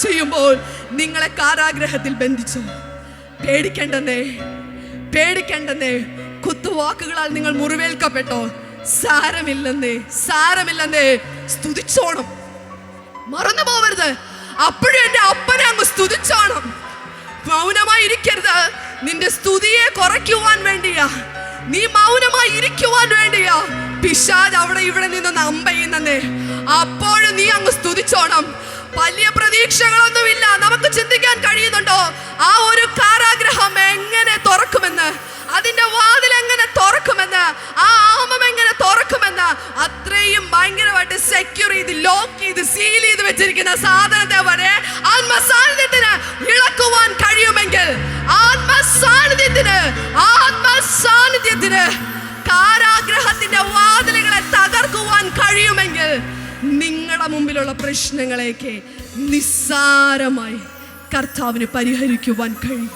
ചെയ്യുമ്പോൾ നിങ്ങളെ കാരാഗ്രഹത്തിൽ ബന്ധിച്ചു. പേടിക്കേണ്ടെന്നേ, പേടിക്കേണ്ടെന്നേ. കുത്തുവാക്കുകളാൽ നിങ്ങൾ മുറിവേൽക്കപ്പെട്ടോ, സാരമില്ലെന്നേ, സാരമില്ലെന്നേ. സ്തുതിച്ചോണം, മറന്നു പോവരുത്. അപ്പോഴും എൻ്റെ അപ്പനെ അങ്ങ് സ്തുതിച്ചോണം. മൗനമായി ഇരിക്കരുത്. നിന്റെ സ്തുതിയെ കുറയ്ക്കുവാൻ വേണ്ടിയാ, നീ മൗനമായി ഇരിക്കുവാൻ വേണ്ടിയാ പിശാച് അവിടെ ഇവിടെ നിന്ന് അമ്പെയ്യുന്നേ. അപ്പോഴും നീ അങ്ങ് സ്തുതിച്ചോണം. വലിയ പ്രതീക്ഷകളൊന്നുമില്ല. നമുക്ക് ചിന്തിക്കാൻ കഴിയുന്നുണ്ടോ ആ ഒരു കാരാഗ്രഹം എങ്ങനെ തുറക്കുമെന്ന്, അതിന്റെ വാതിൽ എങ്ങനെ തുറക്കുമെന്ന്, ആ ആമം എങ്ങനെ തുറക്കുമെന്ന്? അത്രയും ഭയങ്കരമായിട്ട് സെക്യൂർ ചെയ്ത്, ലോക്ക് ചെയ്ത്, സീൽ ചെയ്ത് വെച്ചിരിക്കുന്ന സാധനത്തെ വരെ ആത്മസാന്നിധ്യത്തിന് ഇളക്കുവാൻ കഴിയുമെങ്കിൽ, ആത്മസാന്നിധ്യത്തിന് കാരാഗ്രഹത്തിന്റെ വാതിലുകളെ തകർക്കുവാൻ കഴിയുമെങ്കിൽ, നിങ്ങളുടെ മുമ്പിലുള്ള പ്രശ്നങ്ങളെയൊക്കെ നിസ്സാരമായി കർത്താവിന് പരിഹരിക്കുവാൻ കഴിയും.